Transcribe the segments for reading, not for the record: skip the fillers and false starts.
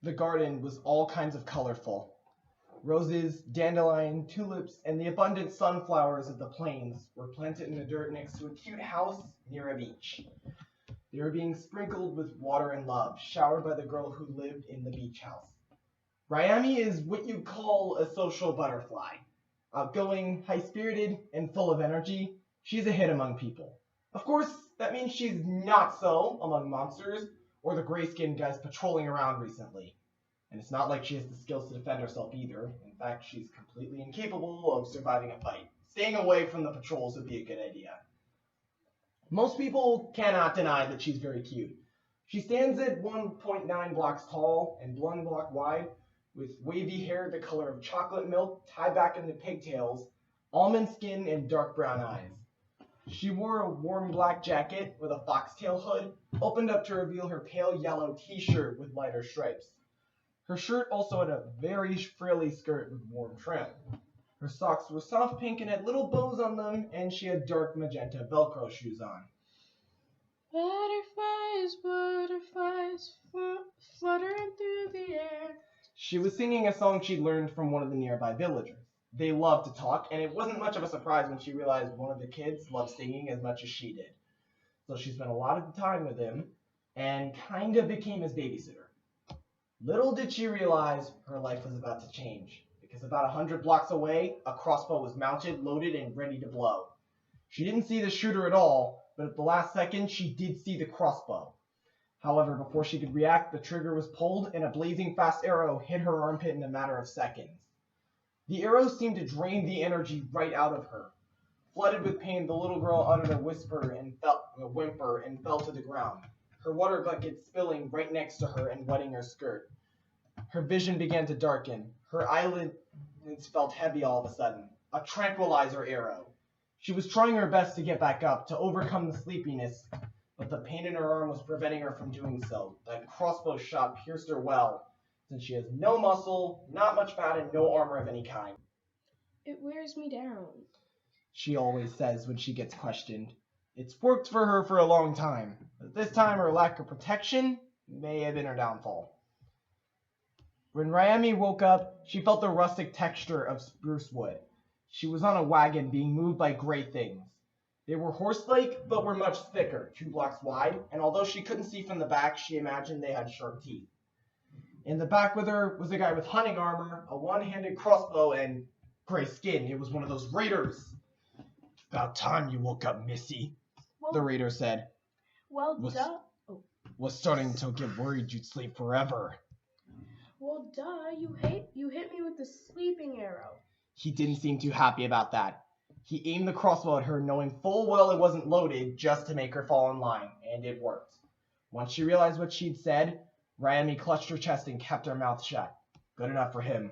The garden was all kinds of colorful. Roses, dandelion, tulips, and the abundant sunflowers of the plains were planted in the dirt next to a cute house near a beach. They were being sprinkled with water and love, showered by the girl who lived in the beach house. Ryami is what you'd call a social butterfly. Outgoing, high-spirited, and full of energy, she's a hit among people. Of course, that means she's not so among monsters or the gray-skinned guys patrolling around recently. And it's not like she has the skills to defend herself either. In fact, she's completely incapable of surviving a fight. Staying away from the patrols would be a good idea. Most people cannot deny that she's very cute. She stands at 1.9 blocks tall and 1 block wide, with wavy hair the color of chocolate milk tied back into pigtails, almond skin, and dark brown eyes. She wore a warm black jacket with a foxtail hood, opened up to reveal her pale yellow t-shirt with lighter stripes. Her shirt also had a very frilly skirt with warm trim. Her socks were soft pink and had little bows on them, and she had dark magenta Velcro shoes on. Butterflies, butterflies, fluttering through the air. She was singing a song she'd learned from one of the nearby villagers. They loved to talk, and it wasn't much of a surprise when she realized one of the kids loved singing as much as she did. So she spent a lot of the time with him, and kind of became his babysitter. Little did she realize her life was about to change, because about 100 blocks away, a crossbow was mounted, loaded, and ready to blow. She didn't see the shooter at all, but at the last second, she did see the crossbow. However, before she could react, the trigger was pulled, and a blazing fast arrow hit her armpit in a matter of seconds. The arrow seemed to drain the energy right out of her. Flooded with pain, the little girl uttered a whimper and fell to the ground, her water bucket spilling right next to her and wetting her skirt. Her vision began to darken. Her eyelids felt heavy all of a sudden. A tranquilizer arrow. She was trying her best to get back up, to overcome the sleepiness, but the pain in her arm was preventing her from doing so. That crossbow shot pierced her well, since she has no muscle, not much fat, and no armor of any kind. It wears me down, she always says when she gets questioned. It's worked for her for a long time, but this time her lack of protection may have been her downfall. When Ryami woke up, she felt the rustic texture of spruce wood. She was on a wagon being moved by gray things. They were horse-like, but were much thicker, 2 blocks wide, and although she couldn't see from the back, she imagined they had sharp teeth. In the back with her was a guy with hunting armor, a one-handed crossbow, and gray skin. It was one of those raiders. About time you woke up, Missy, the raider said. Was starting to get worried you'd sleep forever. Well, duh, you hit me with the sleeping arrow. He didn't seem too happy about that. He aimed the crossbow at her, knowing full well it wasn't loaded, just to make her fall in line, and it worked. Once she realized what she'd said, Ryami clutched her chest and kept her mouth shut. Good enough for him.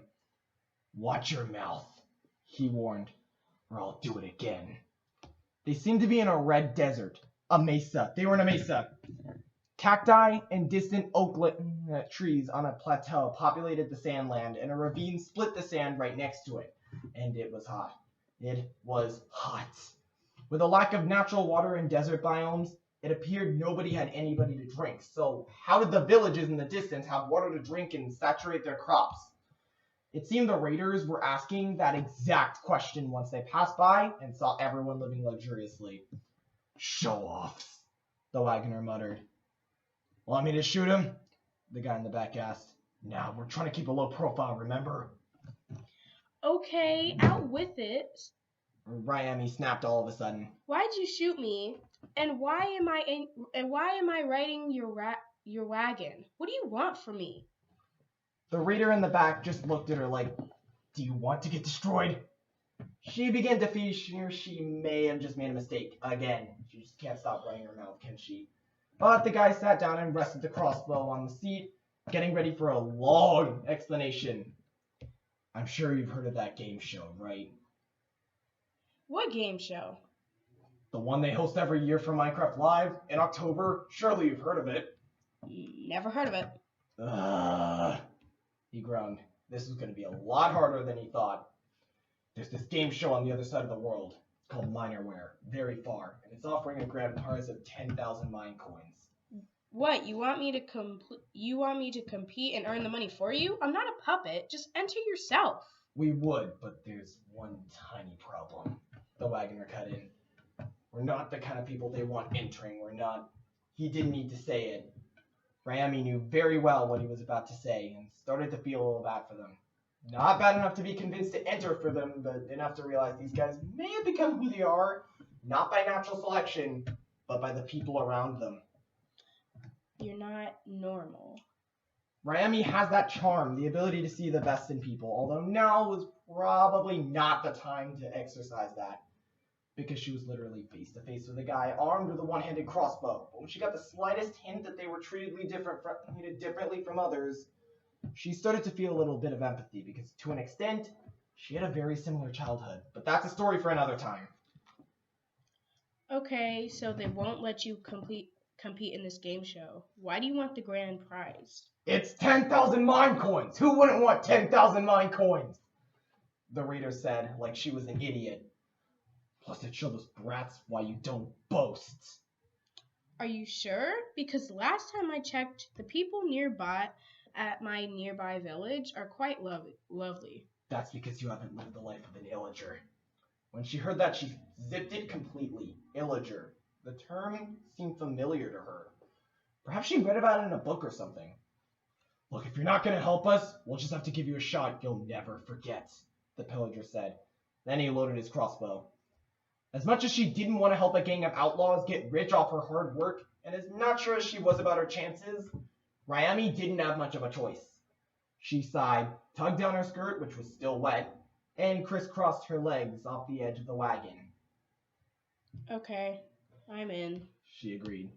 Watch your mouth, he warned, or I'll do it again. They seemed to be in a red desert. A mesa. They were in a mesa. Cacti and distant oak trees on a plateau populated the sandland, and a ravine split the sand right next to it. And it was hot. It was hot. With a lack of natural water in desert biomes, it appeared nobody had anybody to drink. So how did the villages in the distance have water to drink and saturate their crops? It seemed the raiders were asking that exact question once they passed by and saw everyone living luxuriously. Show-offs, the wagoner muttered. Want me to shoot him? The guy in the back asked. Nah, we're trying to keep a low profile, remember? Okay, out with it. Ryami snapped all of a sudden. Why'd you shoot me? And why am I riding your wagon? What do you want from me? The raider in the back just looked at her like, do you want to get destroyed? She began to fear she may have just made a mistake again. She just can't stop running her mouth, can she? But the guy sat down and rested the crossbow on the seat, getting ready for a long explanation. I'm sure you've heard of that game show, right? What game show? The one they host every year for Minecraft Live in October. Surely you've heard of it. Never heard of it. He groaned. This was going to be a lot harder than he thought. There's this game show on the other side of the world. It's called Minerware, very far, and it's offering a grand prize of 10,000 mine coins. What, you want me to compete and earn the money for you? I'm not a puppet. Just enter yourself. We would, but there's one tiny problem. The wagoner cut in. We're not the kind of people they want entering. We're not. He didn't need to say it. Ryami knew very well what he was about to say and started to feel a little bad for them. Not bad enough to be convinced to enter for them, but enough to realize these guys may have become who they are, not by natural selection, but by the people around them. You're not normal. Ryami has that charm, the ability to see the best in people, although now was probably not the time to exercise that, because she was literally face to face with a guy armed with a one-handed crossbow. But when she got the slightest hint that they were treated differently from others, she started to feel a little bit of empathy, because to an extent, she had a very similar childhood. But that's a story for another time. Okay, so they won't let you compete in this game show. Why do you want the grand prize? It's 10,000 mine coins! Who wouldn't want 10,000 mine coins? The reader said, like she was an idiot. Plus, it showed those brats why you don't boast. Are you sure? Because last time I checked, the people nearby at my nearby village are quite lovely. That's because you haven't lived the life of an illager. When she heard that, she zipped it completely. Illager. The term seemed familiar to her. Perhaps she read about it in a book or something. Look, if you're not going to help us, we'll just have to give you a shot you'll never forget, the pillager said. Then he loaded his crossbow. As much as she didn't want to help a gang of outlaws get rich off her hard work, and as not sure as she was about her chances, Ryami didn't have much of a choice. She sighed, tugged down her skirt, which was still wet, and crisscrossed her legs off the edge of the wagon. Okay, I'm in, she agreed.